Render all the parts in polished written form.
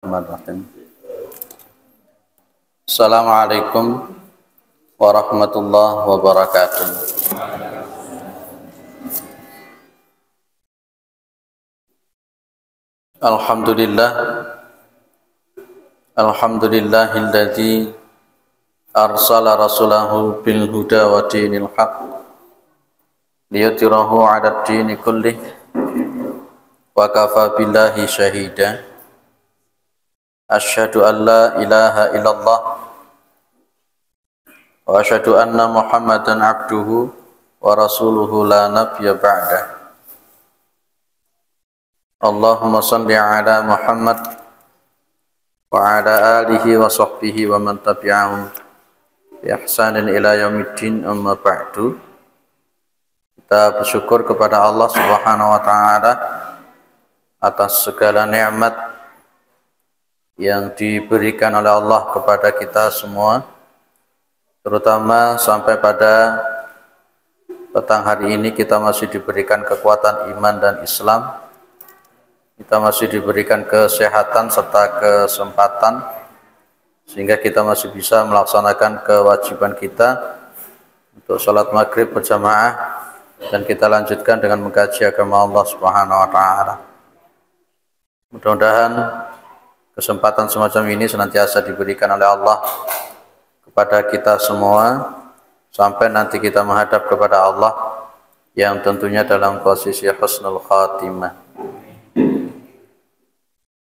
Bismillahirrahmanirrahim. Assalamualaikum warahmatullahi wabarakatuh. Alhamdulillah, alhamdulillahilladzi arsala rasulahu bil huda wa dinil haq liyudhhirahu 'alad dini kullih wa kafa billahi syahida. Asyhadu an la ilaha illallah wa asyhadu anna Muhammadan abduhu wa rasuluhu la nabiyya ba'dah. Allahumma shalli ala Muhammad wa ala alihi wa sahbihi wa man tabi'ahum bi ihsanin ila yaumiddin, amma ba'du. Kita bersyukur kepada Allah Subhanahu wa taala atas segala nikmat yang diberikan oleh Allah kepada kita semua, terutama sampai pada petang hari ini kita masih diberikan kekuatan iman dan Islam, kita masih diberikan kesehatan serta kesempatan sehingga kita masih bisa melaksanakan kewajiban kita untuk sholat maghrib berjamaah, dan kita lanjutkan dengan mengkaji agama Allah Subhanahu wa taala. Mudah-mudahan kesempatan semacam ini senantiasa diberikan oleh Allah kepada kita semua sampai nanti kita menghadap kepada Allah yang tentunya dalam posisi husnul khatimah.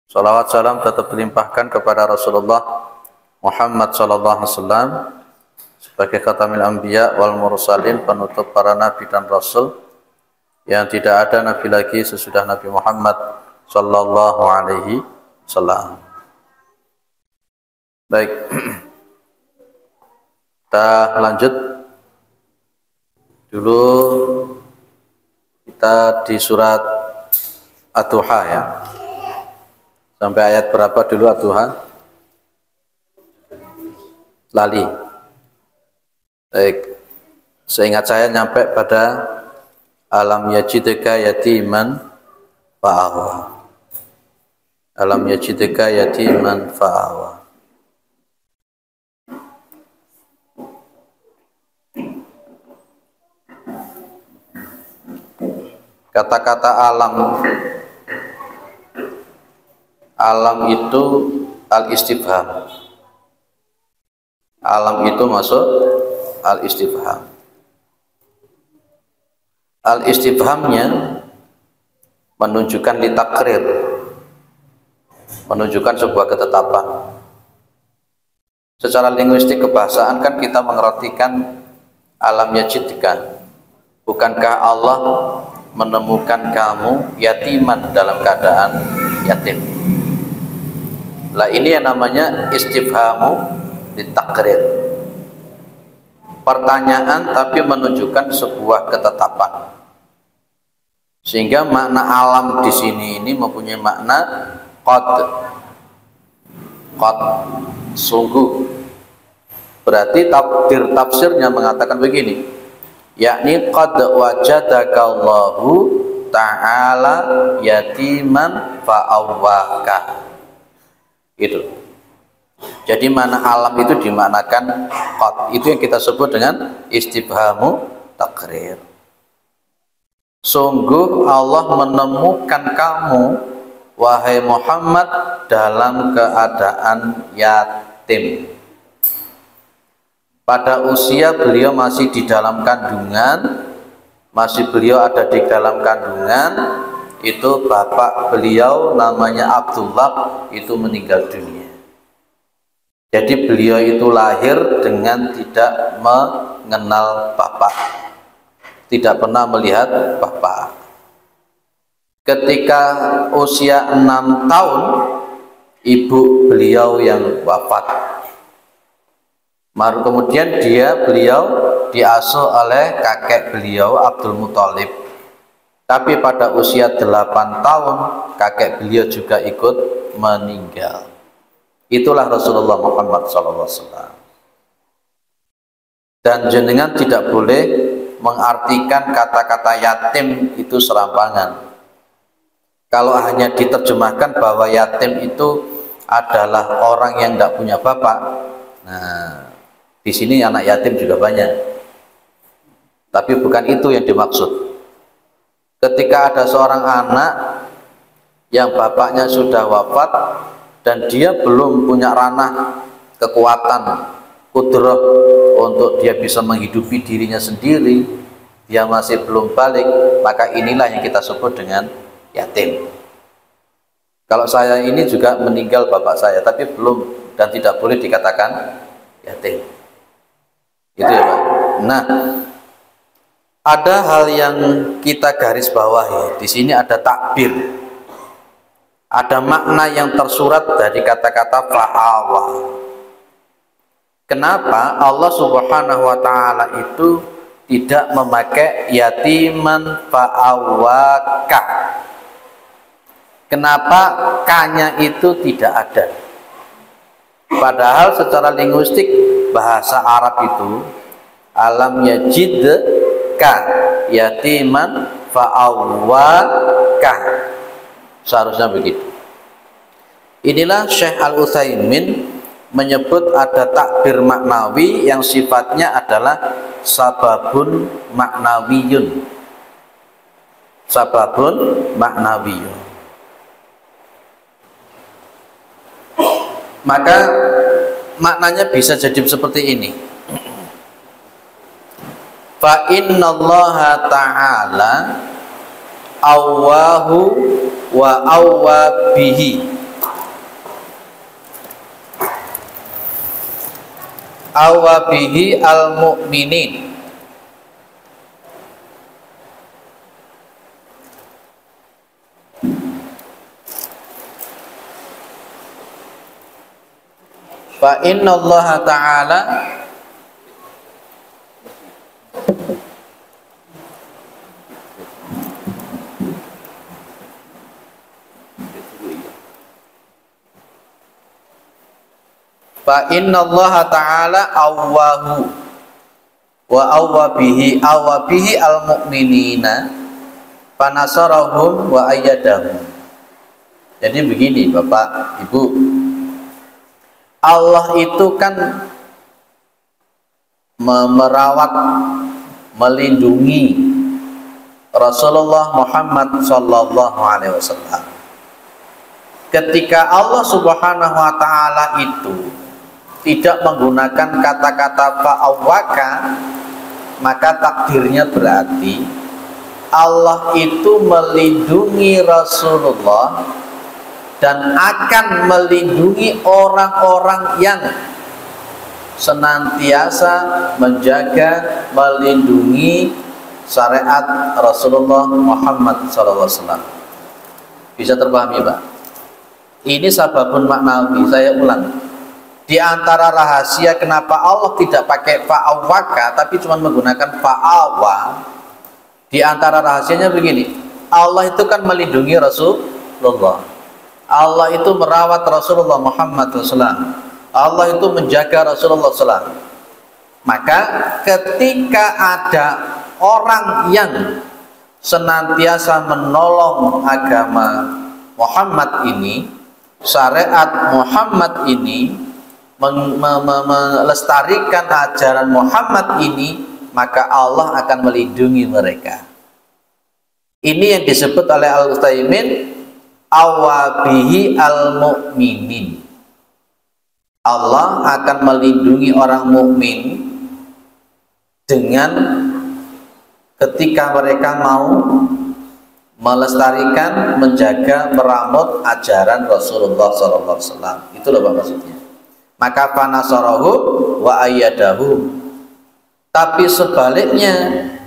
Salawat salam tetap dilimpahkan kepada Rasulullah Muhammad sallallahu alaihi wasallam sebagai khatamil anbiya wal mursalin, penutup para nabi dan rasul, yang tidak ada nabi lagi sesudah Nabi Muhammad sallallahu alaihi wasallam. Baik, kita lanjut dulu. Kita di surat Ad-Duha ya. Sampai ayat berapa dulu Ad-Duha? Lali. Baik, seingat saya nyampe pada alam yajidka yatiman fa'awa. Alam yajidka yatiman fa'awa. Kata-kata alam itu al-istifham. Alam itu masuk al-istifham. Al-istifhamnya menunjukkan litakrir, menunjukkan sebuah ketetapan. Secara linguistik kebahasaan kan kita mengartikan alam yajidka. Bukankah Allah menemukan kamu yatiman dalam keadaan yatim? Lah ini yang namanya istifhamu litakrir. Pertanyaan tapi menunjukkan sebuah ketetapan. Sehingga makna alam di sini ini mempunyai makna qad, sungguh. Berarti takdir tafsirnya mengatakan begini, yakni qad wajadaka Allahu ta'ala yatiman fa'awwaka. Itu. Jadi mana alam itu dimaknakan qad. Itu yang kita sebut dengan istifhamu takrir. Sungguh Allah menemukan kamu wahai Muhammad dalam keadaan yatim. Pada usia beliau masih di dalam kandungan, beliau ada di dalam kandungan, itu bapak beliau namanya Abdullah itu meninggal dunia. Jadi beliau itu lahir dengan tidak mengenal bapak, tidak pernah melihat bapak. Ketika usia 6 tahun, ibu beliau yang wafat. Kemudian beliau diasuh oleh kakek beliau Abdul Muthalib. Tapi pada usia 8 tahun kakek beliau juga ikut meninggal. Itulah Rasulullah Muhammad SAW. Dan jenengan tidak boleh mengartikan kata-kata yatim itu serampangan. Kalau hanya diterjemahkan bahwa yatim itu adalah orang yang tidak punya bapak. Nah, di sini anak yatim juga banyak. Tapi bukan itu yang dimaksud. Ketika ada seorang anak yang bapaknya sudah wafat dan dia belum punya ranah kekuatan kudrah untuk dia bisa menghidupi dirinya sendiri, dia masih belum balik, maka inilah yang kita sebut dengan yatim. Kalau saya ini juga meninggal bapak saya, tapi belum dan tidak boleh dikatakan yatim. Itu ya Pak. Nah, ada hal yang kita garis bawahi. Di sini ada takbir. Ada makna yang tersurat dari kata-kata fa'awa. Kenapa Allah Subhanahu wa taala itu tidak memakai yatiman fa'awaka? Kenapa kanya itu tidak ada? Padahal secara linguistik bahasa Arab itu alam yajidka yatiman fa'awaka, seharusnya begitu. Inilah Syekh Al-Utsaimin menyebut ada takbir maknawi yang sifatnya adalah sababun maknawiyun. Sababun maknawiyun. Maka maknanya bisa jadi seperti ini. Fa innallaha ta'ala awwahu wa awwa bihi awwa bihi al-mu'minin. Fa innallaha ta'ala fa innallaha ta'ala awwahu wa awwa bihi al-mu'minina fanasarahum wa ayyadahum. Jadi begini Bapak Ibu, Allah itu kan merawat, melindungi Rasulullah Muhammad sallallahu alaihi wasallam. Ketika Allah Subhanahu wa taala itu tidak menggunakan kata-kata fa'awwaka, maka takdirnya berarti Allah itu melindungi Rasulullah dan akan melindungi orang-orang yang senantiasa menjaga, melindungi syariat Rasulullah Muhammad SAW. Bisa terpahami Pak? Ini sababun maknawi. Saya ulang. Di antara rahasia kenapa Allah tidak pakai fa'awwaka tapi cuma menggunakan fa'awa, di antara rahasianya begini. Allah itu kan melindungi Rasulullah. Allah itu merawat Rasulullah Muhammad SAW. Allah itu menjaga Rasulullah SAW. Maka ketika ada orang yang senantiasa menolong agama Muhammad ini, syariat Muhammad ini, melestarikan ajaran Muhammad ini, maka Allah akan melindungi mereka. Ini yang disebut oleh Al-Utsaimin awabihi al-mu'minin. Allah akan melindungi orang mukmin dengan ketika mereka mau melestarikan, menjaga, meramut ajaran Rasulullah SAW. Itulah Pak maksudnya. Maka fanasarahu wa ayyadahu. Tapi sebaliknya,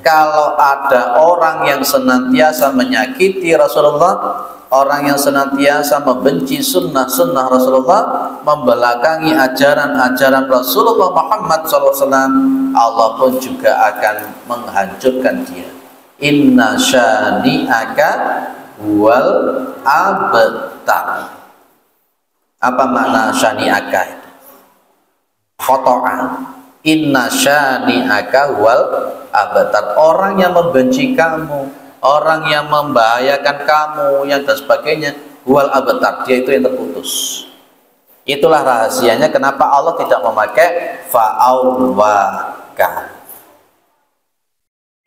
kalau ada orang yang senantiasa menyakiti Rasulullah, orang yang senantiasa membenci sunnah-sunnah Rasulullah, membelakangi ajaran-ajaran Rasulullah Muhammad SAW, Allah pun juga akan menghancurkan dia. Inna syani'aka wal abtar. Apa makna syani'aka itu? Khoto'an. Inna syani'aka wal abtar. Orang yang membenci kamu, orang yang membahayakan kamu, yang dan sebagainya, wal abtar, dia itu yang terputus. Itulah rahasianya kenapa Allah tidak memakai fa'awwaka.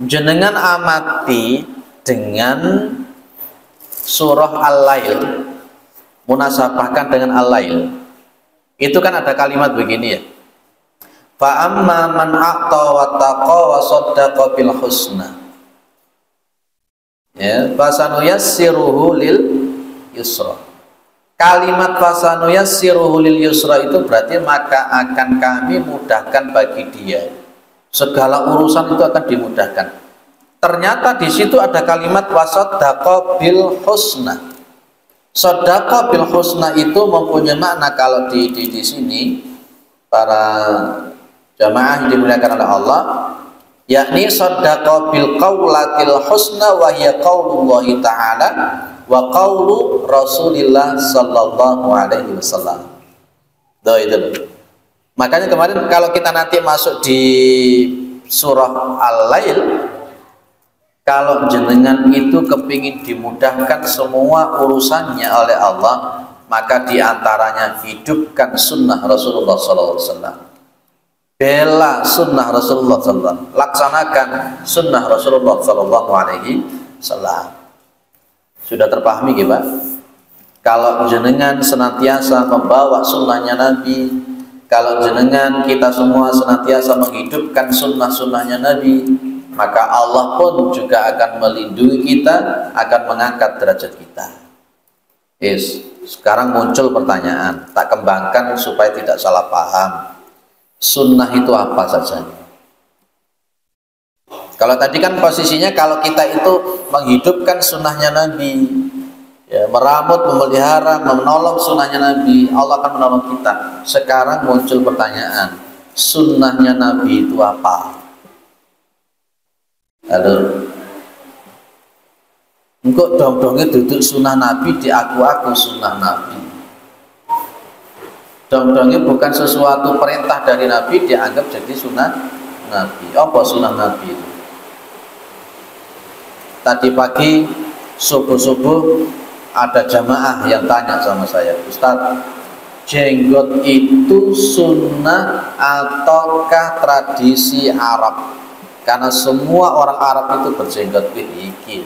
Jenengan amati dengan surah Al-Lail, munasabahkan dengan Al-Lail. Itu kan ada kalimat begini ya. Fa amma man a'ta wa taqa wa saddaqa bil husna. Ya, fasanuyassiruhu lil yusra. Kalimat fasanuyassiruhu lil yusra itu berarti maka akan kami mudahkan bagi dia. Segala urusan itu akan dimudahkan. Ternyata di situ ada kalimat wasaddaqa bil husna. Saddaqa bil husna itu mempunyai makna kalau di sini para jamaah yang dimuliakan oleh Allah, yakni saddaqa bil qaulatil husna wa hiya qaulullahi ta'ala wa qaulu Rasulillah sallallahu alaihi wasallam. Itu. Makanya kemarin kalau kita nanti masuk di surah Al-Lail, kalau jenengan itu kepingin dimudahkan semua urusannya oleh Allah, maka diantaranya hidupkan sunnah Rasulullah sallallahu alaihi wasallam. Bela sunnah Rasulullah sallallahu alaihi wasallam, laksanakan sunnah Rasulullah sallallahu alaihi wasallam. Sudah terpahami gitu Pak? Kalau jenengan senantiasa membawa sunnahnya Nabi, kalau jenengan kita semua senantiasa menghidupkan sunnah-sunnahnya Nabi, maka Allah pun juga akan melindungi kita, akan mengangkat derajat kita. Yes. Sekarang muncul pertanyaan, tak kembangkan supaya tidak salah paham. Sunnah itu apa saja? Kalau tadi kan posisinya kalau kita itu menghidupkan sunnahnya Nabi, ya, meramut, memelihara, menolong sunnahnya Nabi, Allah akan menolong kita. Sekarang muncul pertanyaan, sunnahnya Nabi itu apa? Halo, engkau dong-dongnya duduk sunnah Nabi, di aku sunnah Nabi. Dong-dongnya bukan sesuatu perintah dari Nabi, dianggap jadi sunnah Nabi. Apa sunnah Nabi itu? Tadi pagi subuh-subuh ada jamaah yang tanya sama saya, Ustaz, jenggot itu sunnah ataukah tradisi Arab? Karena semua orang Arab itu berjenggot. Iki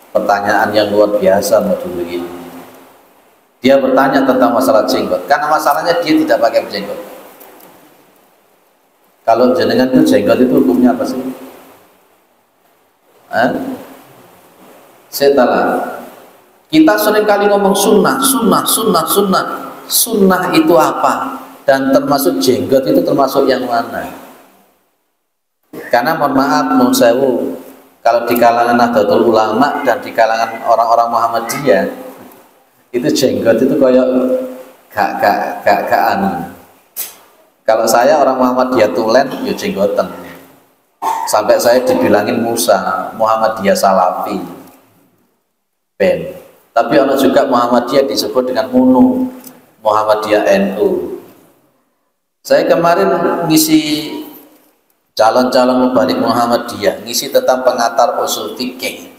pertanyaan yang luar biasa dulu ini. Dia bertanya tentang masalah jenggot, karena masalahnya dia tidak pakai jenggot. Kalau jenengan itu jenggot itu hukumnya apa sih? Setelah kita sering kali ngomong sunnah. Sunnah itu apa? Dan termasuk jenggot itu termasuk yang mana? Karena mohon maaf, nun sewu, kalau di kalangan Nahdlatul Ulama dan di kalangan orang-orang Muhammadiyah, itu jenggot itu kayak gak anu. Kalau saya orang Muhammadiyah tulen, ya jenggotan. Sampai saya dibilangin Musa, Muhammadiyah Salafi. Ben. Tapi ada juga Muhammadiyah disebut dengan Munu, Muhammadiyah NU. Saya kemarin ngisi calon-calon mubalik Muhammadiyah, ngisi tentang pengantar usul fikih.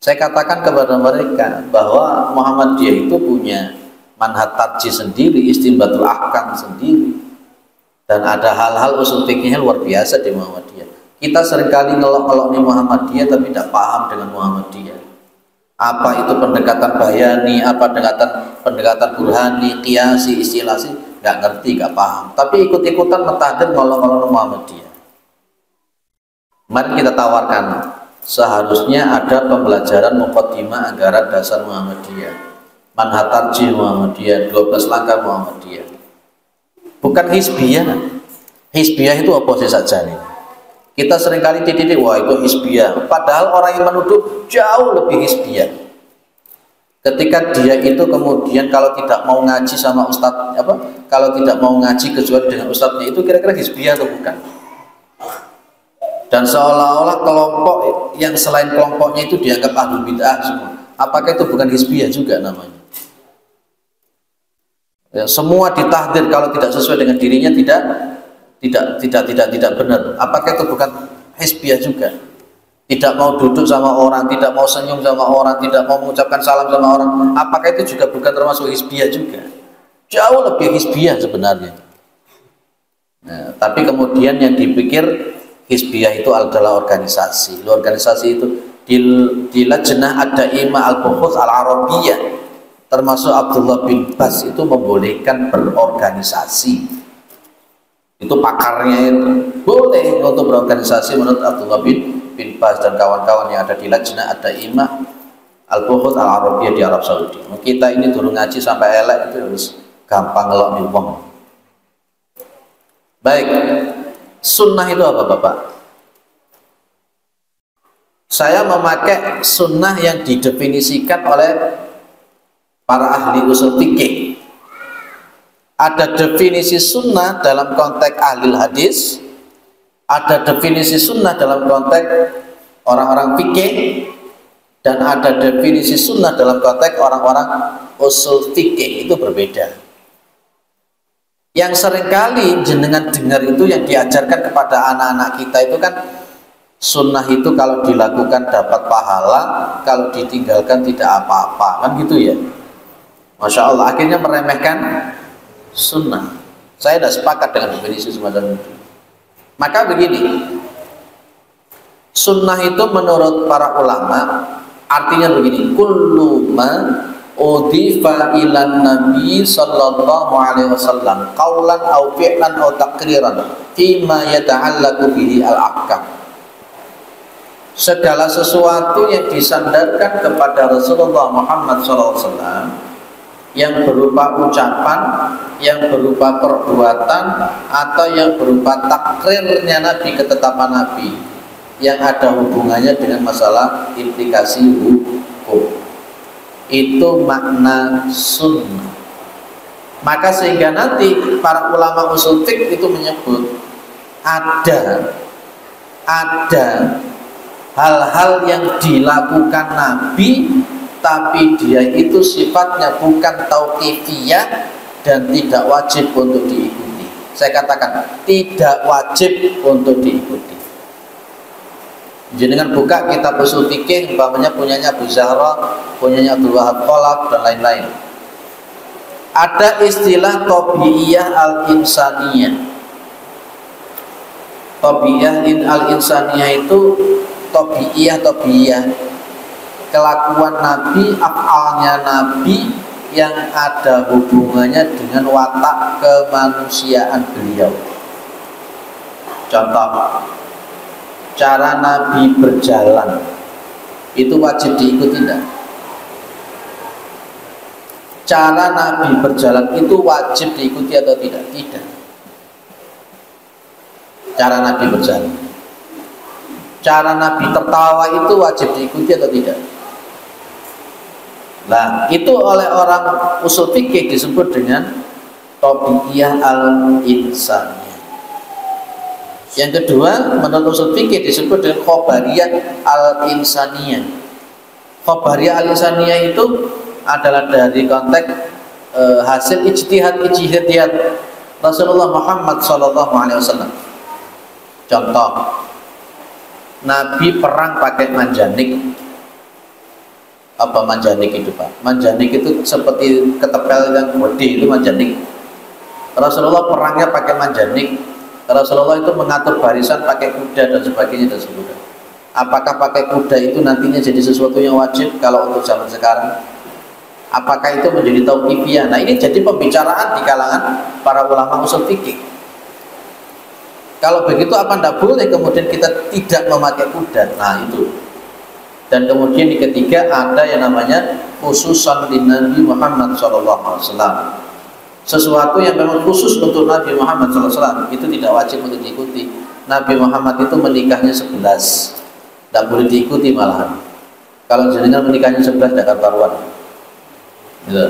Saya katakan kepada mereka bahwa Muhammadiyah itu punya manhaj tarjih sendiri, istinbatul ahkam sendiri, dan ada hal-hal usul fikihnya luar biasa di Muhammadiyah. Kita seringkali ngelok-ngelok nih Muhammadiyah tapi tidak paham dengan Muhammadiyah. Apa itu pendekatan bayani, apa pendekatan burhani, qiyasi, istilasi, nggak ngerti, nggak paham. Tapi ikut-ikutan mentahdir ngolong-ngolong Muhammadiyah. Mari kita tawarkan, seharusnya ada pembelajaran muqaddimah anggaran dasar Muhammadiyah, manhaj tarjih Muhammadiyah, 12 langkah Muhammadiyah. Bukan hizbiyah. Hizbiyah itu oposisi saja nih. Kita seringkali dididik, wah itu hizbiyah. Padahal orang yang menuduh jauh lebih hizbiyah. Ketika dia itu kemudian kalau tidak mau ngaji sama ustadz, kalau tidak mau ngaji kecuali dengan ustadznya, itu kira-kira hizbiyah atau bukan? Dan seolah-olah kelompok yang selain kelompoknya itu dianggap ahlul bid'ah semua. Apakah itu bukan hizbiyah juga namanya? Ya, semua ditahdir kalau tidak sesuai dengan dirinya tidak benar. Apakah itu bukan hizbiyah juga? Tidak mau duduk sama orang, tidak mau senyum sama orang, tidak mau mengucapkan salam sama orang, apakah itu juga bukan termasuk hizbiyah juga? jauh lebih hizbiyah sebenarnya. Nah, tapi kemudian yang dipikir hizbiyah itu adalah organisasi. Organisasi itu di Lajnah Ad-Daimah Al-Buhuts Al-Arabiyyah, termasuk Abdullah bin Bas itu membolehkan berorganisasi. Itu pakarnya itu boleh untuk berorganisasi menurut Abdullah bin Bas dan kawan-kawan yang ada di Lajnah Ad-Daimah Al-Buhuts Al-Arabiyyah di Arab Saudi. Kita ini dulu ngaji sampai elek itu harus gampang ngelok nih wong. Baik, sunnah itu apa Bapak? Saya memakai sunnah yang didefinisikan oleh para ahli usul fikih. Ada definisi sunnah dalam konteks ahli hadis, ada definisi sunnah dalam konteks orang-orang fikih, dan ada definisi sunnah dalam konteks orang-orang usul fikih. Itu berbeda. Yang seringkali jenengan dengar itu yang diajarkan kepada anak-anak kita itu kan sunnah itu kalau dilakukan dapat pahala, kalau ditinggalkan tidak apa-apa, kan gitu ya. Masya Allah, akhirnya meremehkan sunnah. Saya tidak sepakat dengan definisi semacam itu. Maka begini, sunnah itu menurut para ulama artinya begini, kullu ma udhifa ilan nabi sallallahu alaihi wasallam qaulan au fi'lan au taqriran fima yata'allaqu bihi al-ahkam. Segala sesuatu yang disandarkan kepada Rasulullah Muhammad SAW yang berupa ucapan, yang berupa perbuatan, atau yang berupa takrirnya Nabi, ketetapan Nabi yang ada hubungannya dengan masalah implikasi hukum, itu makna sunnah. Maka sehingga nanti para ulama usul fiqh itu menyebut ada hal-hal yang dilakukan Nabi tapi dia itu sifatnya bukan tauqifiyah dan tidak wajib untuk diikuti. Saya katakan tidak wajib untuk diikuti. Jenengan buka kitab usul fikih, umpamanya punyanya Abu Zahra, punyanya Abdul Wahab Khalaf dan lain-lain. Ada istilah tabiiyah al-insaniyah. Tabiiyah al-insaniyah itu tabiiyah kelakuan Nabi, af'alnya Nabi yang ada hubungannya dengan watak kemanusiaan beliau. Contoh, cara Nabi berjalan itu wajib diikuti tidak? Cara Nabi berjalan itu wajib diikuti atau tidak? Tidak. Cara Nabi berjalan. Cara Nabi tertawa itu wajib diikuti atau tidak? Nah, itu oleh orang usul fikih disebut dengan tabiiyah al-insaniyah. Yang kedua, menurut usul fikih disebut dengan khobariyah al-insaniyah. Khobariyah al-insaniyah itu adalah dari konteks hasil ijtihad Rasulullah Muhammad SAW. Contoh, Nabi perang pakai manjanik. Apa manjanik itu Pak? Manjanik itu seperti ketepel yang gede, itu manjanik. Rasulullah perangnya pakai manjanik. Rasulullah itu mengatur barisan pakai kuda dan sebagainya dan sebagainya. Apakah pakai kuda itu nantinya jadi sesuatu yang wajib kalau untuk zaman sekarang? Apakah itu menjadi tauqifiyah? Nah, ini jadi pembicaraan di kalangan para ulama usul fikih. Kalau begitu apa tidak boleh kemudian kita tidak memakai kuda? Nah, itu. Dan kemudian di ketiga ada yang namanya khususan di Nabi Muhammad SAW. Sesuatu yang memang khusus untuk Nabi Muhammad SAW itu tidak wajib untuk diikuti. Nabi Muhammad itu menikahnya 11, tidak boleh diikuti malahan. Kalau jenengan menikahnya 11 tidak karuan. Gitu.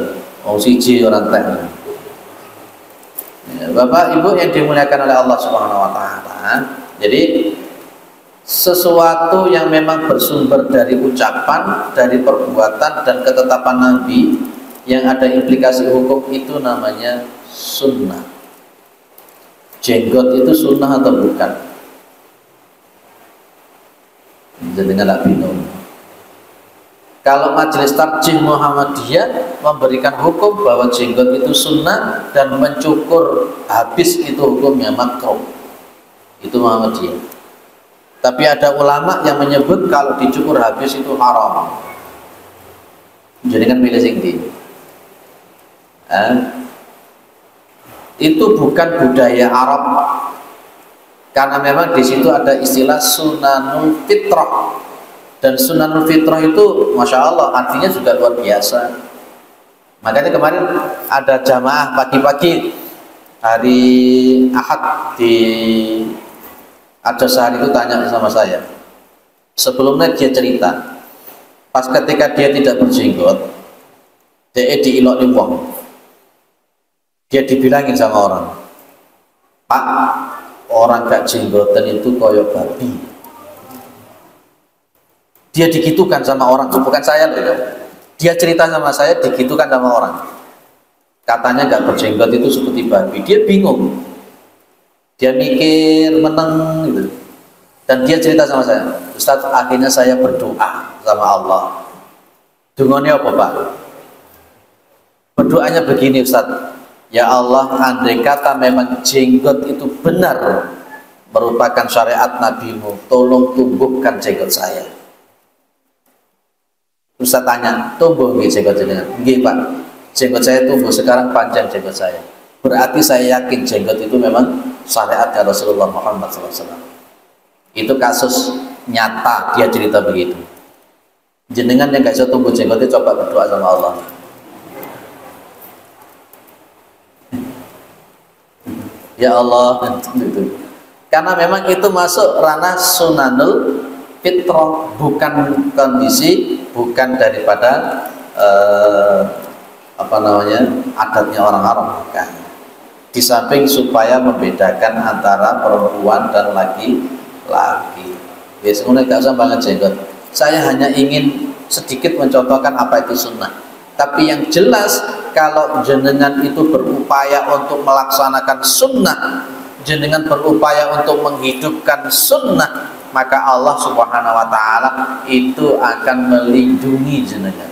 Mau siji orang teh. Ya, Bapak Ibu yang dimuliakan oleh Allah Subhanahu Wa Taala. Jadi sesuatu yang memang bersumber dari ucapan, dari perbuatan dan ketetapan Nabi yang ada implikasi hukum itu namanya sunnah. Jenggot itu sunnah atau bukan? Jadi nggak bingung. Kalau majelis tarjih Muhammadiyah memberikan hukum bahwa jenggot itu sunnah dan mencukur habis itu hukumnya makruh, itu Muhammadiyah. Tapi ada ulama yang menyebut kalau dicukur habis itu haram. Jadi kan milih sing ndi? Itu bukan budaya Arab, karena memang di situ ada istilah sunanul fitrah, dan sunanul fitrah itu masya Allah artinya juga luar biasa. Makanya kemarin ada jamaah pagi-pagi hari Ahad di Adosari itu tanya sama saya. Sebelumnya dia cerita, pas ketika dia tidak berjenggot, dia diilok di wong. Dia dibilangin sama orang, Pak, orang gak jenggotan itu koyok babi. Dia digitukan sama orang, bukan saya loh. Dia cerita sama saya, digitukan sama orang. Katanya gak berjenggot itu seperti babi. Dia bingung. Dia mikir, meneng gitu. Dan dia cerita sama saya, Ustaz, akhirnya saya berdoa sama Allah. Dungonya apa Pak? Berdoanya begini Ustaz, ya Allah, andai kata memang jenggot itu benar merupakan syariat Nabi-Mu, tolong tumbuhkan jenggot saya. Ustaz tanya, tumbuh nggih jenggot jenengan? Nggih Pak, jenggot saya tumbuh, sekarang panjang jenggot saya. Berarti saya yakin jenggot itu memang syariatnya Rasulullah Muhammad SAW. Itu kasus nyata, dia cerita begitu. Jenengan yang gak bisa tumbuh jenggotnya, coba berdoa sama Allah. Ya Allah, karena memang itu masuk ranah sunanul fitrah, bukan kondisi, bukan daripada adatnya orang Arab, bukan. Di samping supaya membedakan antara perempuan dan laki-laki. Ya sebenarnya gak usah banget jenggot. Saya hanya ingin sedikit mencontohkan apa itu sunnah. Tapi yang jelas, kalau jenengan itu berupaya untuk melaksanakan sunnah, jenengan berupaya untuk menghidupkan sunnah, maka Allah Subhanahu wa Ta'ala itu akan melindungi jenengan.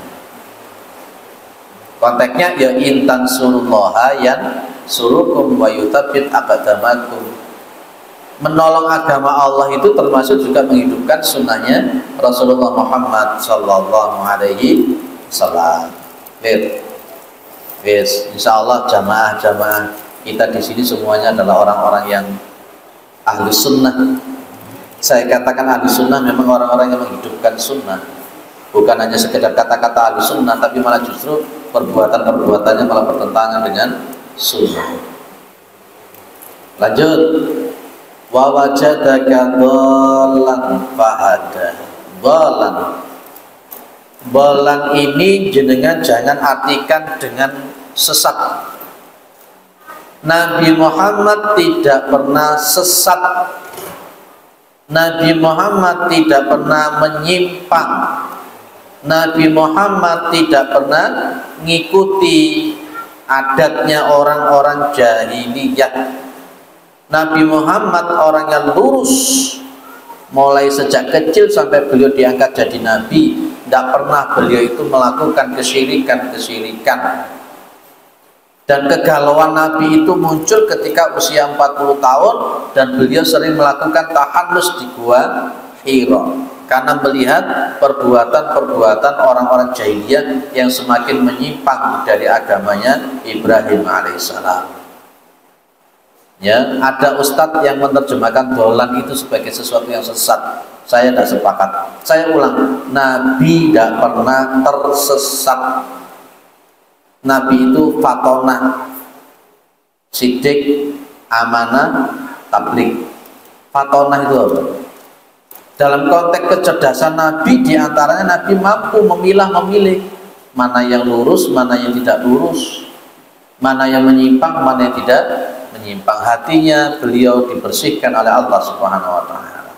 Konteksnya ya intan surullaha yan surukum wa yutabbit aqdamakum. Menolong agama Allah itu termasuk juga menghidupkan sunnahnya Rasulullah Muhammad Sallallahu Alaihi Wasallam. Insya Allah jamaah-jamaah kita di sini semuanya adalah orang-orang yang ahli sunnah. Saya katakan ahli sunnah memang orang-orang yang menghidupkan sunnah, bukan hanya sekedar kata-kata ahli sunnah, tapi malah justru perbuatan-perbuatannya malah bertentangan dengan sunnah. Lanjut. Wa wajadaka dhallan fahada. Dhallan ini jenengan jangan artikan dengan sesat. Nabi Muhammad tidak pernah sesat. Nabi Muhammad tidak pernah menyimpang. Nabi Muhammad tidak pernah ngikuti adatnya orang-orang jahiliyah. Nabi Muhammad orang yang lurus, mulai sejak kecil sampai beliau diangkat jadi Nabi. Tidak pernah beliau itu melakukan kesyirikan. Dan kegalauan Nabi itu muncul ketika usia 40 tahun dan beliau sering melakukan tahannus di Gua Hira karena melihat perbuatan-perbuatan orang-orang jahiliyah yang semakin menyimpang dari agamanya Ibrahim alaihissalam. Ya, ada ustadz yang menerjemahkan dhallan itu sebagai sesuatu yang sesat. Saya tidak sepakat. Saya ulang, Nabi tidak pernah tersesat. Nabi itu fatonah, sidik, amanah, tabligh. Fatonah itu apa? Dalam konteks kecerdasan Nabi, diantaranya Nabi mampu memilah-memilih mana yang lurus, mana yang tidak lurus, mana yang menyimpang, mana yang tidak menyimpang. Hatinya beliau dibersihkan oleh Allah Subhanahu wa Ta'ala.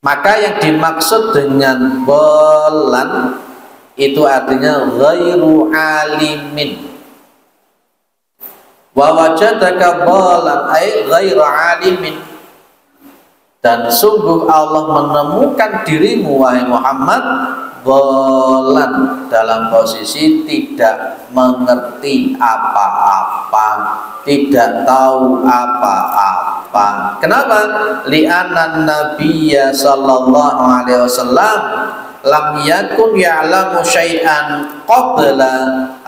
Maka yang dimaksud dengan dhallan itu artinya ghairu alimin. Wa wajadaka dhallan ay ghairu alimin. Dan sungguh Allah menemukan dirimu wahai Muhammad bolan, dalam posisi tidak mengerti apa-apa, tidak tahu apa-apa. Kenapa? Li'anna nabiyya sallallahu alaihi wasallam lam yakun ya'lamu syai'an qabla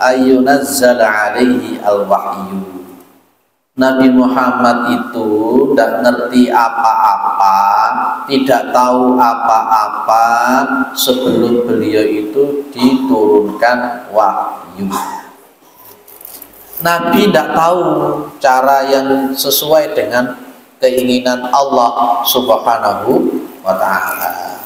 ayyunazzala alaihi al-wahyu. Nabi Muhammad itu tidak ngerti apa-apa, tidak tahu apa-apa sebelum beliau itu diturunkan wahyu. Nabi tidak tahu cara yang sesuai dengan keinginan Allah Subhanahu wa Ta'ala.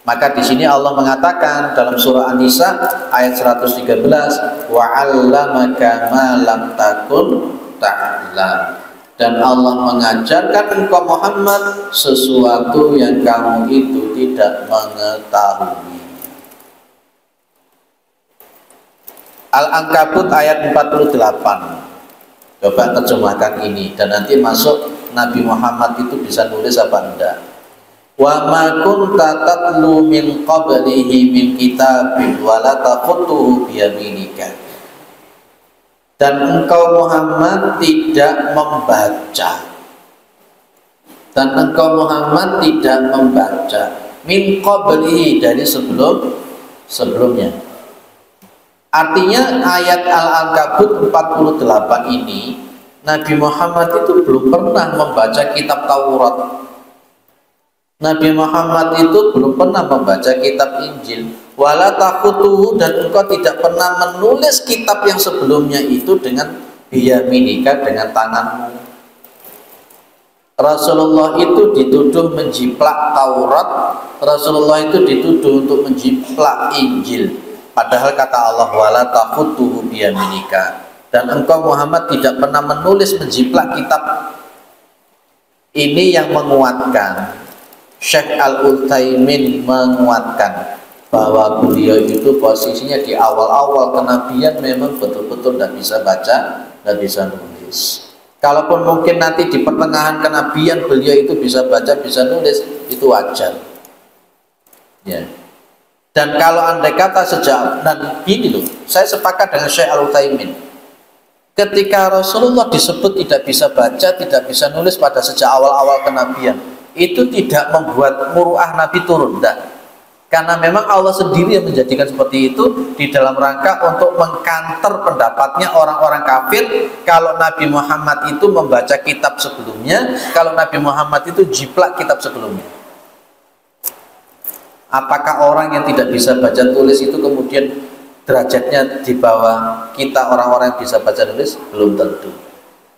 Maka di sini Allah mengatakan dalam surah An-Nisa ayat 113, wa 'allamaka ma lam takun ta'lam, dan Allah mengajarkan engkau Muhammad sesuatu yang kamu itu tidak mengetahui. Al-Ankabut ayat 48. Coba terjemahkan ini dan nanti masuk Nabi Muhammad itu bisa nulis apa enggak. Wa ma kunta tatlu min qablihi min kitabin wa la taqutuhu bi yaminika. Dan engkau Muhammad tidak membaca, dan engkau Muhammad tidak membaca min qablihi, dari sebelumnya. Artinya ayat Al-Ankabut 48 ini Nabi Muhammad itu belum pernah membaca kitab Taurat. Nabi Muhammad itu belum pernah membaca kitab Injil. Wala taqutuhu, dan engkau tidak pernah menulis kitab yang sebelumnya itu dengan biyaminika, dengan tanganmu. Rasulullah itu dituduh menjiplak Taurat, Rasulullah itu dituduh untuk menjiplak Injil. Padahal kata Allah wala taqutuhu biyaminika, dan engkau Muhammad tidak pernah menulis menjiplak kitab. Ini yang menguatkan, Syekh Al-Utsaimin menguatkan bahwa beliau itu posisinya di awal-awal kenabian memang betul-betul tidak bisa baca, tidak bisa nulis. Kalaupun mungkin nanti di pertengahan kenabian beliau itu bisa baca, bisa nulis, itu wajar. Ya. Dan kalau andai kata sejak, dan gini loh, saya sepakat dengan Syekh Al-Utsaimin. Ketika Rasulullah disebut tidak bisa baca, tidak bisa nulis pada sejak awal-awal kenabian, itu tidak membuat muruah Nabi turun, tidak. Karena memang Allah sendiri yang menjadikan seperti itu di dalam rangka untuk mengkanter pendapatnya orang-orang kafir kalau Nabi Muhammad itu membaca kitab sebelumnya, kalau Nabi Muhammad itu jiplak kitab sebelumnya. Apakah orang yang tidak bisa baca tulis itu kemudian derajatnya di bawah kita orang-orang yang bisa baca tulis? Belum tentu.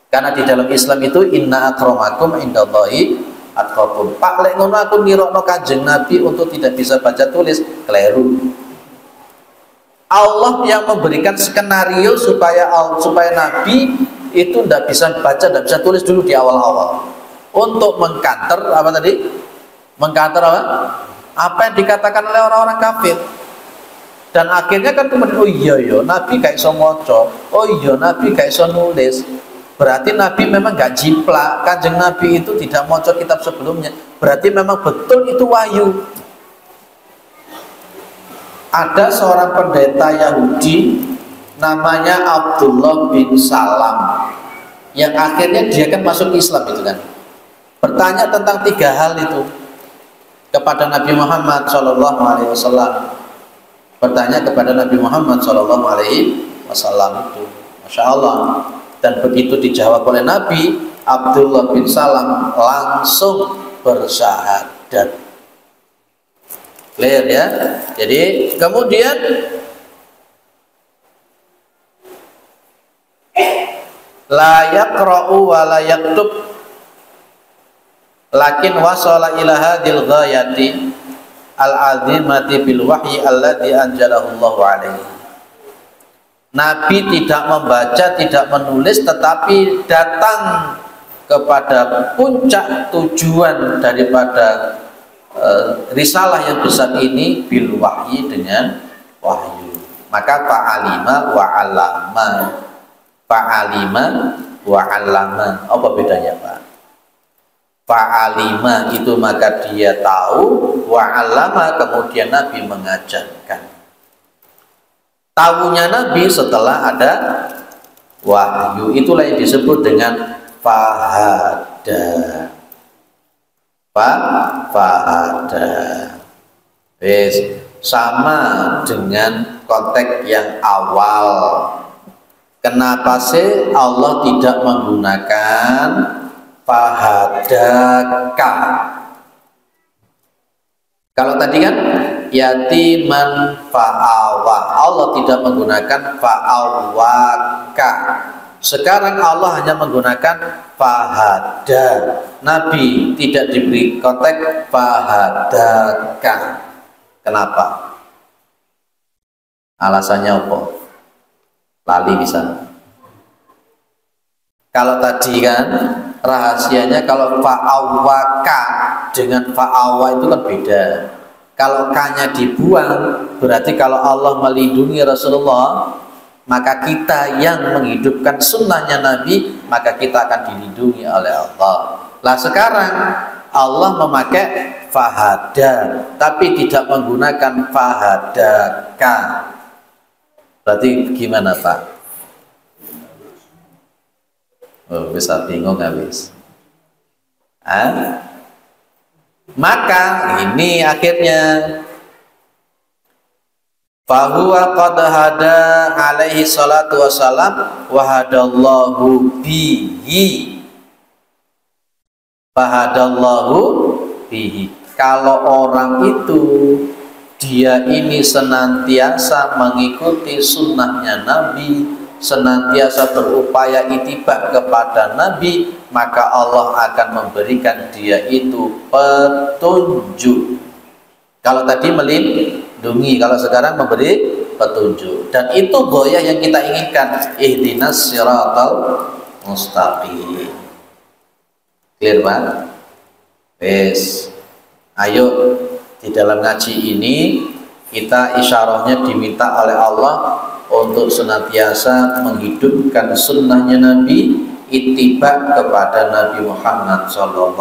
Karena di dalam Islam itu inna akramakum indallahi atqakum. Pak lek ngono aku nirokno Kanjeng Nabi untuk tidak bisa baca tulis, keliru. Allah yang memberikan skenario supaya Nabi itu tidak bisa baca, tidak bisa tulis dulu di awal-awal untuk mengkanter apa tadi? Mengkanter apa? Apa yang dikatakan oleh orang-orang kafir. Dan akhirnya kan kemudian oh iya ya Nabi gak iso maca, oh iya Nabi gak iso nulis. Berarti Nabi memang gak jiplak, Kanjeng Nabi itu tidak maca kitab sebelumnya. Berarti memang betul itu wahyu. Ada seorang pendeta Yahudi namanya Abdullah bin Salam, yang akhirnya dia kan masuk Islam itu kan. Bertanya tentang 3 hal itu kepada Nabi Muhammad SAW. Bertanya kepada Nabi Muhammad SAW itu, Masya Allah. Dan begitu dijawab oleh Nabi, Abdullah bin Salam langsung bersyahadat. Clear ya? Jadi kemudian la yaqra'u wa la yaktub lakin wasala ila hadil ghayati al-azimati bil wahyi alladhi anjalahu Allah alaihi. Nabi tidak membaca, tidak menulis, tetapi datang kepada puncak tujuan daripada risalah yang besar ini bil wahyi, dengan wahyu. Maka fa'alima wa 'allama. Fa'alima wa 'allama. Apa bedanya, Pak? fa'alima itu maka dia tahu, wa'alama kemudian Nabi mengajarkan. Tahunya Nabi setelah ada wahyu, itulah yang disebut dengan fahada. Fahada. Sama dengan konteks yang awal. Kenapa sih Allah tidak menggunakan fahadaka? Kalau tadi kan yatiman fa'awa, Allah tidak menggunakan fa'awaka. Sekarang Allah hanya menggunakan fahada. Nabi tidak diberi konteks fahadaka. Kenapa? Alasannya apa? Lali bisa. Kalau tadi kan rahasianya kalau fa'awaka dengan fa'awa itu kan beda. Kalau K-nya dibuang berarti kalau Allah melindungi Rasulullah, maka kita yang menghidupkan sunnahnya Nabi, maka kita akan dilindungi oleh Allah. Lah sekarang Allah memakai fahada tapi tidak menggunakan fahadaka. Berarti gimana Pak? Oh, bisa bingung habis. Maka ini akhirnya fahuwa qad hada alaihi salatu wassalam wa hadallahu bihi. Fahadallahu bihi. Kalau orang itu dia ini senantiasa mengikuti sunnahnya Nabi, senantiasa berupaya itibak kepada Nabi, maka Allah akan memberikan dia itu petunjuk. Kalau tadi melindungi, kalau sekarang memberi petunjuk. Dan itu goyah yang kita inginkan. Ihdinas siratal mustaqim. Clear Pak? Wes. Ayo di dalam ngaji ini kita isyarahnya diminta oleh Allah untuk senantiasa menghidupkan sunnahnya Nabi, itibak kepada Nabi Muhammad SAW.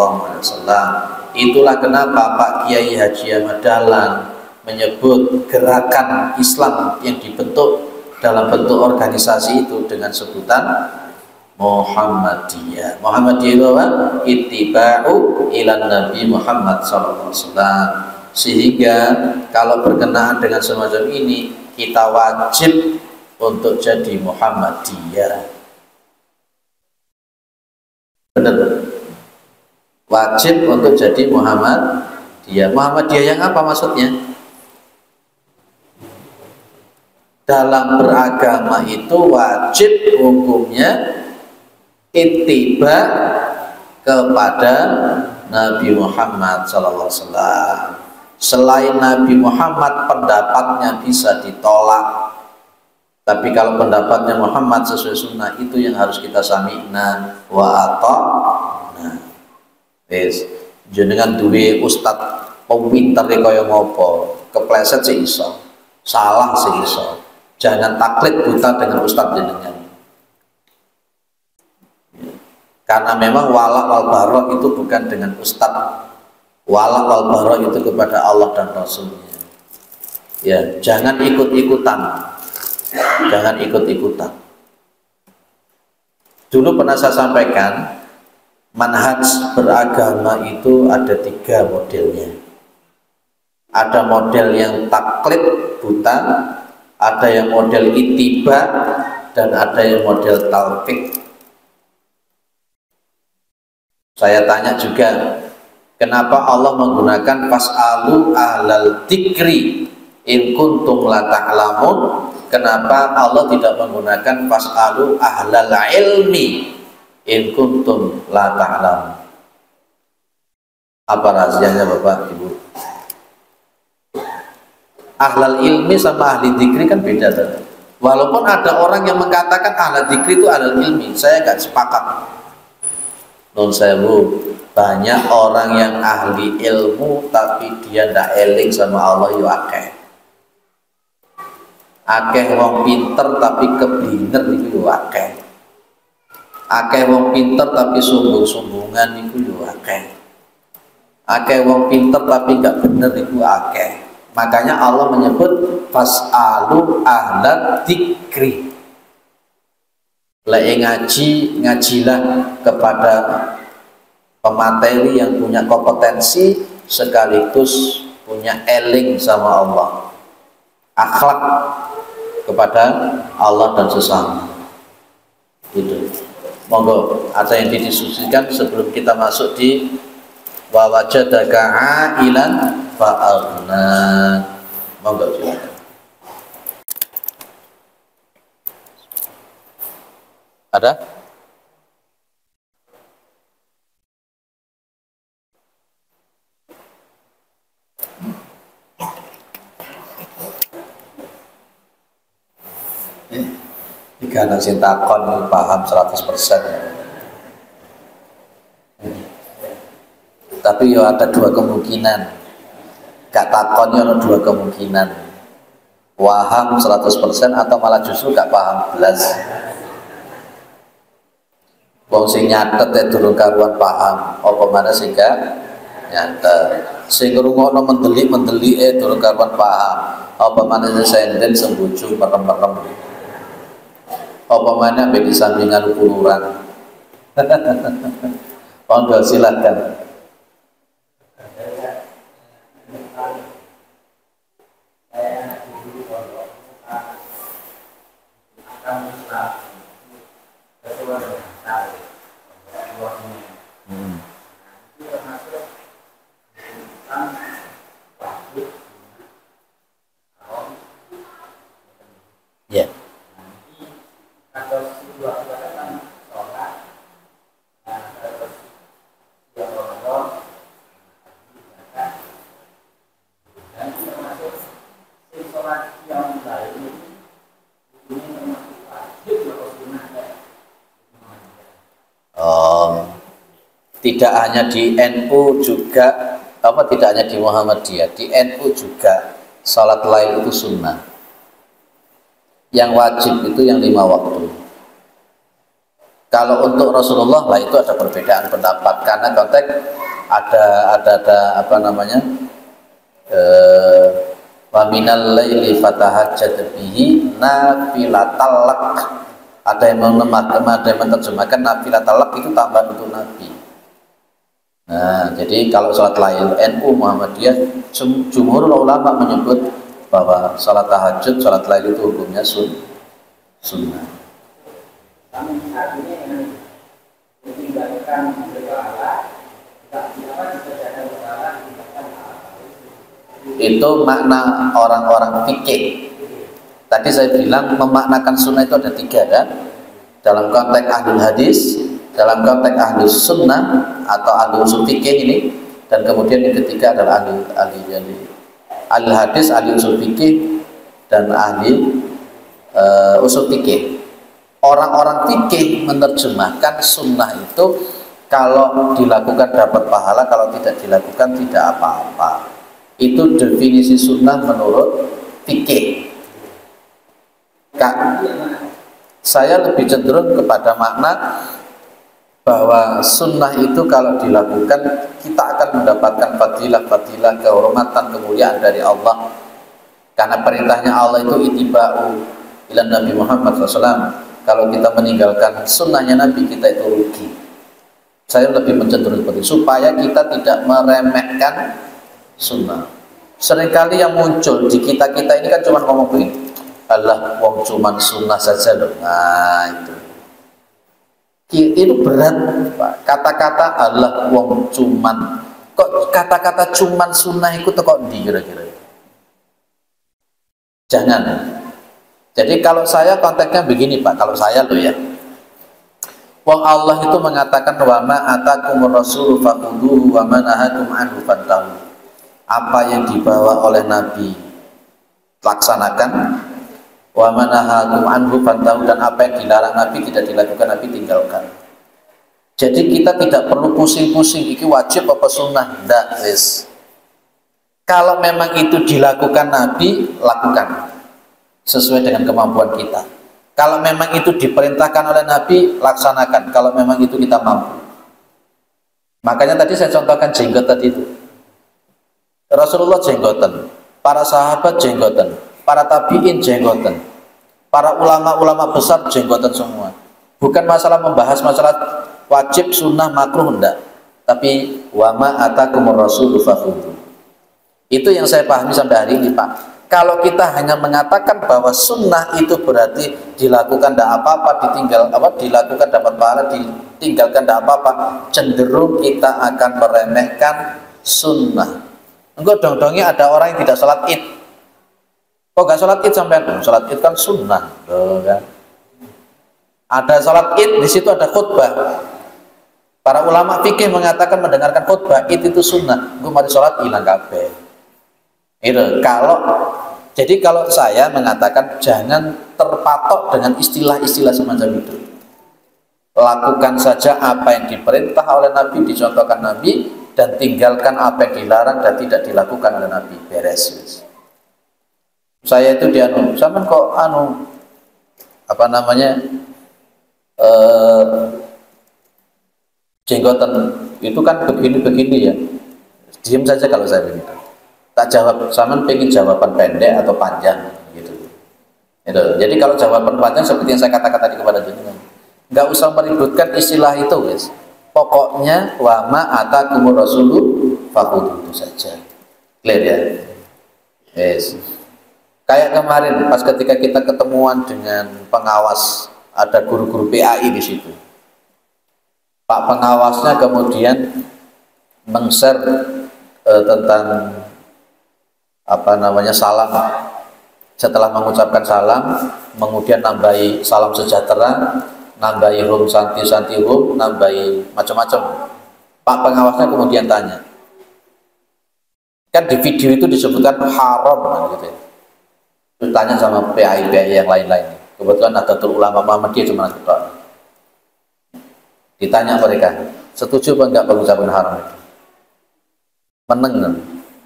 Itulah kenapa Pak Kiai Haji Ahmad Dahlan menyebut gerakan Islam yang dibentuk dalam bentuk organisasi itu dengan sebutan Muhammadiyah. Muhammadiyah itu apa? Ittiba'u ilan Nabi Muhammad SAW. Sehingga kalau berkenaan dengan semacam ini, kita wajib untuk jadi Muhammadiyah. Benar? Wajib untuk jadi Muhammadiyah. Muhammadiyah yang apa maksudnya? Dalam beragama itu wajib hukumnya ittiba kepada Nabi Muhammad SAW. Selain Nabi Muhammad pendapatnya bisa ditolak, tapi kalau pendapatnya Muhammad sesuai sunnah itu yang harus kita sami'na wa ata'na. Wis jenengan duwe ustad pinter kaya ngopo, kepleset sih iso, salah sih iso. Jangan taklid buta dengan ustad jenengan. Karena memang wala wal bara itu bukan dengan ustad. Wala wal bara itu kepada Allah dan Rasulnya. Ya, jangan ikut-ikutan. Jangan ikut-ikutan. Dulu pernah saya sampaikan, manhaj beragama itu ada 3 modelnya. Ada model yang taklid buta, ada yang model ittiba, dan ada yang model taufik. Saya tanya juga, kenapa Allah menggunakan fas'alu ahlal dzikri in kuntum la ta'lamun? Kenapa Allah tidak menggunakan fas'alu ahlal ilmi in kuntum la ta'lamun? Apa rahasianya Bapak Ibu? Ahlal ilmi sama ahli dzikri kan beda kan? Walaupun ada orang yang mengatakan ahlal dzikri itu ahlal ilmi, saya nggak sepakat. Non sewu, banyak orang yang ahli ilmu tapi dia ndak eling sama Allah yo akeh. Akeh wong pinter tapi keblinger itu yo akeh. Akeh wong pinter tapi sombong-sombongan iku yo akeh. Akeh wong pinter tapi gak bener iku akeh. Makanya Allah menyebut fas'alu ahla dzikri. Lek ngaji, ngajilah kepada pemateri yang punya kompetensi sekaligus punya eling sama Allah. Akhlak kepada Allah dan sesama. Itu. Monggo, ada yang didiskusikan sebelum kita masuk di wa wajadaka ailan fa'aghna. Monggo silakan. Ada? Jika anak sintakon paham 100%. Tapi ya ada dua kemungkinan. Gak takonnya ada dua kemungkinan. Paham 100% atau malah justru gak paham belas. Wong sing nyatet durung karuan paham, apa mana sing gak nyatet. Sing ngrungokno mendelik durung karuan paham, apa mana senden sembuju merem-merem. Apa mana ambek di sampingan puluran. Monggo silakan. Ya. Tidak hanya di NU juga, tidak hanya di Muhammadiyah, di NU juga salat lail itu sunnah. Yang wajib itu yang 5 waktu. Kalau untuk Rasulullah lah itu ada perbedaan pendapat karena konteks ada apa namanya, wa minal laili fatahajjat bihi nafilatal lak. Ada yang menerjemahkan nafilatal lak itu tambahan untuk Nabi. Nah, jadi kalau salat lail NU Muhammadiyah, jumhur ulama menyebut bahwa salat tahajud, salat lail itu hukumnya sunnah. Itu makna orang-orang fikih. Tadi saya bilang memaknakan sunnah itu ada 3 kan? Dalam konteks ahlul hadis, dalam konteks ahli sunnah atau ahli usul fikih ini, dan kemudian yang ketiga adalah ahli hadis, ahli usul fikih, dan ahli usul fikih. Orang-orang fikih menerjemahkan sunnah itu kalau dilakukan dapat pahala, kalau tidak dilakukan tidak apa-apa. Itu definisi sunnah menurut fikih. Saya lebih cenderung kepada makna bahwa sunnah itu kalau dilakukan kita akan mendapatkan fadilah, kehormatan, kemuliaan dari Allah, karena perintahnya Allah itu ittiba'u ila Nabi Muhammad SAW. Kalau kita meninggalkan sunnahnya Nabi, kita itu rugi. Saya lebih mencenderung seperti itu, supaya kita tidak meremehkan sunnah. Seringkali yang muncul di kita ini kan cuma ngomong begini, Allah wong cuman sunnah saja loh. Nah itu berat Pak. Kata-kata Allah wong cuman, kok kata-kata cuman sunnah itu kok di kira-kira. Jangan. Jadi kalau saya konteksnya begini Pak, kalau saya loh ya, wong Allah itu mengatakan wa ma atakumur rasul faquduhu wa ma nahakum anhu fantahu. Apa yang dibawa oleh Nabi laksanakan, wa ma nahakum anhu fantahu, dan apa yang dilarang Nabi tidak dilakukan Nabi tinggalkan. Jadi kita tidak perlu pusing-pusing iki wajib apa sunnah, ndak wis. Kalau memang itu dilakukan Nabi, lakukan sesuai dengan kemampuan kita. Kalau memang itu diperintahkan oleh Nabi, laksanakan. Kalau memang itu kita mampu. Makanya tadi saya contohkan jenggot tadi itu. Rasulullah jenggotan, para sahabat jenggotan, para tabiin jenggotan, para ulama-ulama besar jenggotan semua. Bukan masalah membahas masalah wajib, sunnah, makruh, enggak. Tapi wama atakumur rasulu fakhudhu. Itu yang saya pahami sampai hari ini, Pak. Kalau kita hanya mengatakan bahwa sunnah itu berarti dilakukan tidak apa-apa, dilakukan dapat pahala, ditinggalkan tidak apa-apa, cenderung kita akan meremehkan sunnah. Enggak dong-dongnya ada orang yang tidak sholat id. Kok nggak sholat id sampai? Sholat id kan sunnah, kan? Ada sholat id, di situ ada khutbah. Para ulama fikih mengatakan mendengarkan khutbah id itu sunnah. Gue mari sholat hilang kabeh. Itu jadi kalau saya mengatakan jangan terpatok dengan istilah-istilah semacam itu. Lakukan saja apa yang diperintah oleh Nabi, dicontohkan Nabi, dan tinggalkan apa yang dilarang dan tidak dilakukan oleh Nabi. Beres. Saya itu sama kok jenggotan itu kan begini-begini ya. Diam saja kalau saya begitu. Tak jawab, sama pengen jawaban pendek atau panjang gitu. Jadi kalau jawaban panjang seperti yang saya katakan tadi kepada jenengan, nggak usah meributkan istilah itu, guys. Pokoknya wama atakumur rasulu fakhudhu, itu saja. Clear ya? Yes. Kayak kemarin pas ketika kita ketemuan dengan pengawas, ada guru-guru PAI di situ. Pak pengawasnya kemudian meng-share tentang salam. Setelah mengucapkan salam, kemudian nambahi salam sejahtera, nambahi hum santi hum, nambahi macam-macam. Pak pengawasnya kemudian tanya, kan di video itu disebutkan haram kan, gitu ya. Terus tanya sama PAI yang lain-lain. Kebetulan ada ulama Muhammadiyah cuma ketok. Ditanya mereka, setuju apa enggak pengucapan haram itu? Meneng.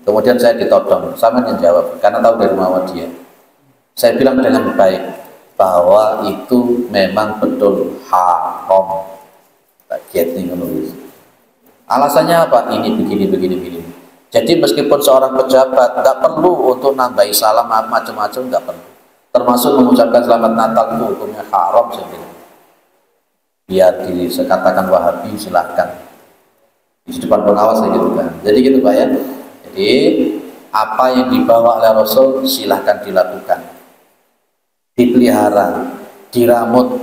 Kemudian saya ditodong, sama yang jawab, karena tahu dari Muhammadiyah. Saya bilang dengan baik bahwa itu memang betul haram. Alasannya apa? Ini begini. Jadi meskipun seorang pejabat nggak perlu untuk nambahi salam macam-macam, nggak perlu. Termasuk mengucapkan selamat Natal itu hukumnya haram sebenarnya. Biar dikatakan Wahabi silahkan. Di depan pengawas gitu kan. Jadi gitu Pak ya. Jadi apa yang dibawa oleh Rasul silahkan dilakukan, dipelihara, diramut,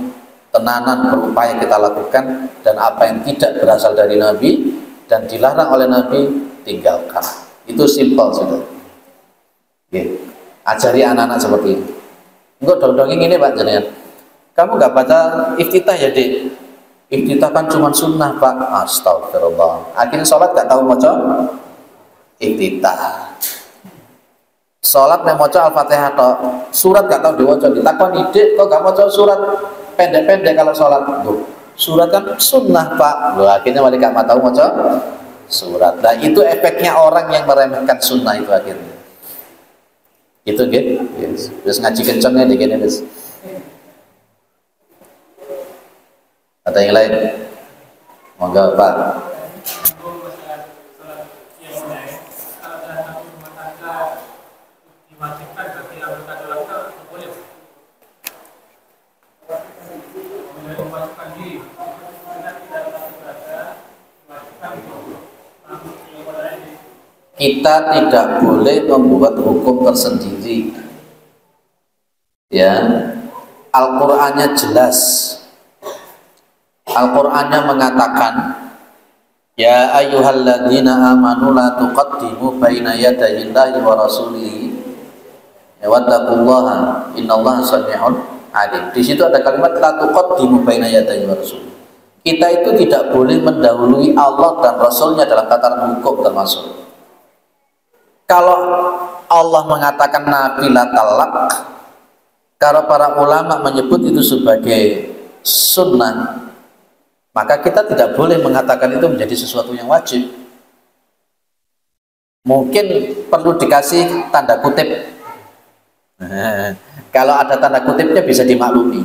tenanan berupaya kita lakukan, dan apa yang tidak berasal dari Nabi dan dilarang oleh Nabi tinggalkan. Itu simpel sudah. Ajari anak-anak seperti itu. Enggak dong-dongin ini Pak jenengan. Kamu nggak baca iftitah ya Dik? Iftitah kan cuma sunnah Pak. Astagfirullah. Akhirnya sholat nggak tahu maca iftitah. Sholat nek maca Al-Fatihah tok, surat gak tau diwaca. Ditakoni, "Dik, kok gak maca surat pendek-pendek kalau sholat?" Loh, surat kan sunnah, Pak. Loh, akhirnya wali gak tahu maca surat. Nah, itu efeknya orang yang meremehkan sunnah itu akhirnya. Itu nggih. Yes. Terus ngaji kencengnya di kene wis. Ada yang lain? Monggo, Pak. Kita tidak boleh membuat hukum tersendiri. Ya, Al-Qur'annya jelas. Al-Qur'annya mengatakan, ya ayyuhalladzina amanu la tuqaddimu baina yadayillahi wa rasulihi wattaqullaha innallaha samii'un alim. Di situ ada kalimat la tuqaddimu baina yadayillahi wa rasulihi. Kita itu tidak boleh mendahului Allah dan Rasulnya dalam tataran hukum termasuk. Kalau Allah mengatakan Nabi la talak, kalau para ulama menyebut itu sebagai sunnah, maka kita tidak boleh mengatakan itu menjadi sesuatu yang wajib. Mungkin perlu dikasih tanda kutip. Kalau ada tanda kutipnya bisa dimaklumi.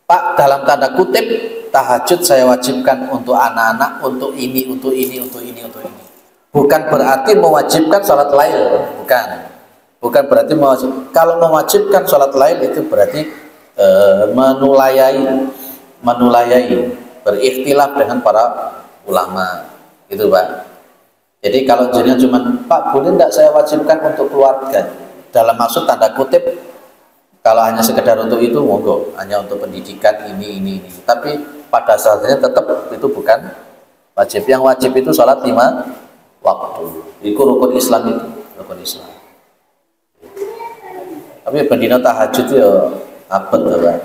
Pak, dalam tanda kutip tahajud saya wajibkan untuk anak-anak, untuk ini, untuk ini, untuk ini, untuk ini. Bukan berarti mewajibkan sholat lail, bukan. Bukan berarti mewajibkan. Kalau mewajibkan sholat lail itu berarti menulayai, berikhtilaf dengan para ulama, gitu Pak. Jadi kalau jadinya cuma Pak, boleh tidak saya wajibkan untuk keluarga? Dalam maksud tanda kutip, kalau hanya sekedar untuk itu monggo, hanya untuk pendidikan ini. Tapi pada dasarnya tetap itu bukan wajib. Yang wajib itu sholat 5 waktu. Itu rukun Islam itu, rukun Islam. Tapi bendina tahajud ya abet berat.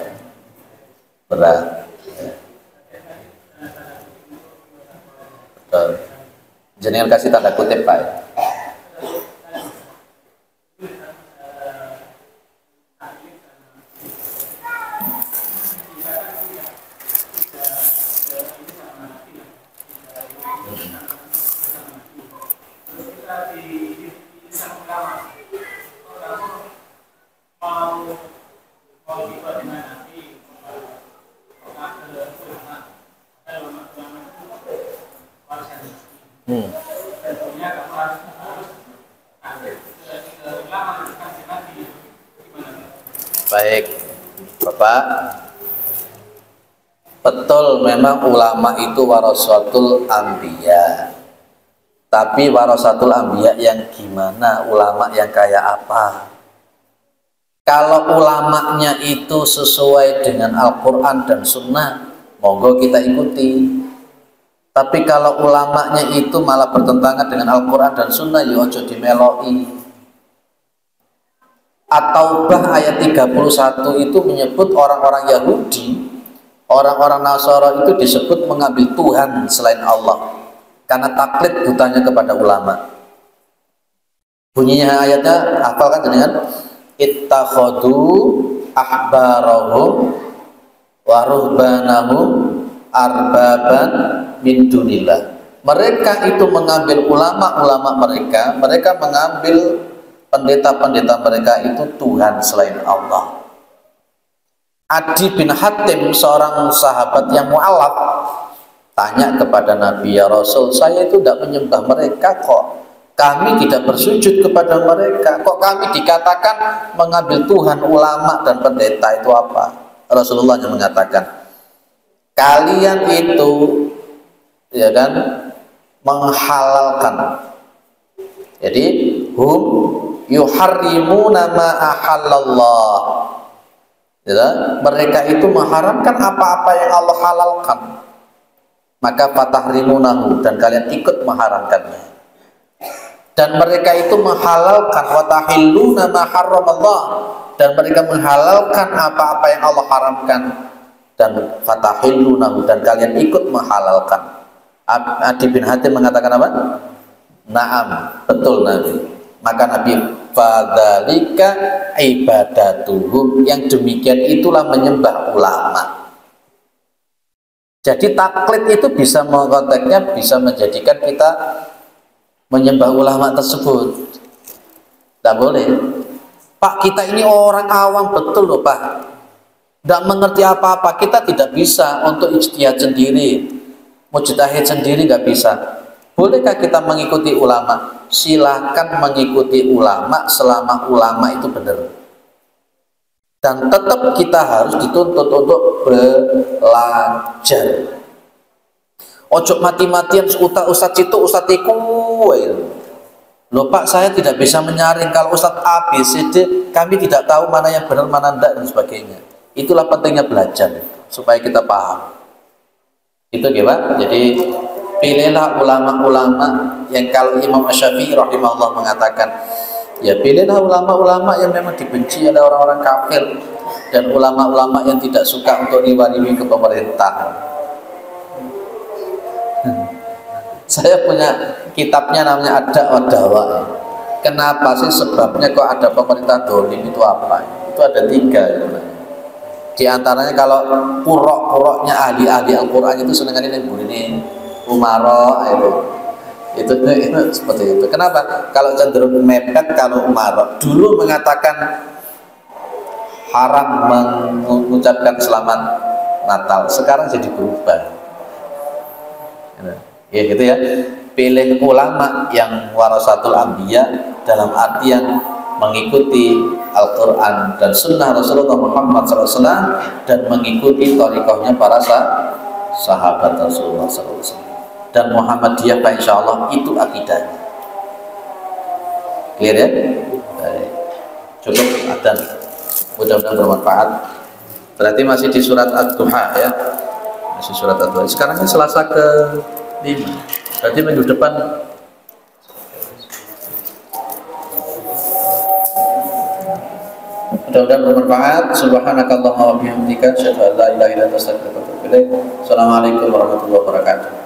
Betul. Jangan kasih tanda kutip Pak. Baik, Bapak, betul memang ulama itu warasatul anbiya. Tapi warasatul anbiya yang gimana? Ulama yang kayak apa? Kalau ulamanya itu sesuai dengan Al-Quran dan Sunnah, monggo kita ikuti. Tapi kalau ulamanya itu malah bertentangan dengan Al-Quran dan Sunnah, ya ojo dimeloi. At-Taubah ayat 31 itu menyebut orang-orang Yahudi, orang-orang Nasara itu disebut mengambil Tuhan selain Allah karena taklid butanya kepada ulama. Bunyinya ayatnya hafal kan dengan ittakhadu ahbarahum wa ruhbanahum arbaban min dunillah. Mereka itu mengambil ulama-ulama mereka mengambil pendeta-pendeta mereka itu Tuhan selain Allah. Adi bin Hatim, seorang sahabat yang mu'alaf, tanya kepada Nabi, ya Rasul, saya itu tidak menyembah mereka kok. Kami tidak bersujud kepada mereka. Kok kami dikatakan mengambil Tuhan ulama dan pendeta, itu apa? Rasulullah yang mengatakan, kalian itu ya kan menghalalkan. Jadi yuharrimuna ma ahallallah. Ya, mereka itu mengharamkan apa-apa yang Allah halalkan. Maka fatahrimunahu, dan kalian ikut mengharamkannya. Dan mereka itu menghalalkan wa tahilluna ma harramallah, dan mereka menghalalkan apa-apa yang Allah haramkan. Dan fatahillunahu, dan kalian ikut menghalalkan. Adi bin Hatim mengatakan apa? Naam, betul Nabi. Maka Nabi, fadzalika ibadatuhum, yang demikian itulah menyembah ulama. Jadi taklid itu bisa mengkonteknya, bisa menjadikan kita menyembah ulama tersebut. Tidak boleh. Pak, kita ini orang awam betul loh Pak, tidak mengerti apa-apa. Kita tidak bisa untuk ijtihad sendiri, mujtahid sendiri nggak bisa. Bolehkah kita mengikuti ulama? Silakan mengikuti ulama selama ulama itu benar. Dan tetap kita harus dituntut untuk belajar. Ojo mati-matian ustaz itu ustaz iku. Loh Pak, saya tidak bisa menyaring kalau ustaz A, B, C, D, kami tidak tahu mana yang benar, mana tidak, dan sebagainya. Itulah pentingnya belajar supaya kita paham. Itu gimana? Jadi pilihlah ulama-ulama yang, kalau Imam Syafi'i rahimahullah mengatakan, ya pilihlah ulama-ulama yang memang dibenci oleh orang-orang kafir, dan ulama-ulama yang tidak suka untuk riba-ribi ke pemerintah. Saya punya kitabnya namanya Ad-Da'wa. Kenapa sih sebabnya kok ada pemerintah dolim itu apa? Itu ada 3 ya. Di antaranya kalau purok-puroknya ahli-ahli Al-Quran itu senengan ini umaro itu seperti itu. Kenapa? Kalau cenderung mepet, kalau umaro dulu mengatakan haram mengucapkan selamat Natal. Sekarang jadi berubah. Ya gitu ya. Pilih ulama yang warasatul anbiya dalam artian mengikuti Al-Quran dan Sunnah Rasulullah Muhammad SAW dan mengikuti thariqahnya para sahabat Rasulullah SAW. Dan Muhammadiyah insya Allah itu akidahnya. Clear ya? Baik. Cukup adzan. Mudah-mudahan bermanfaat. Berarti masih di surat Ad-Duha ya. Masih surat Ad-Duha. Sekarang ini Selasa ke-5. Berarti minggu depan mudah-mudahan bermanfaat. Subhanakallahumma wa bihamdika asyhadu an la ilaha illa anta astaghfiruka wa atubu ilaik. Assalamualaikum warahmatullahi wabarakatuh.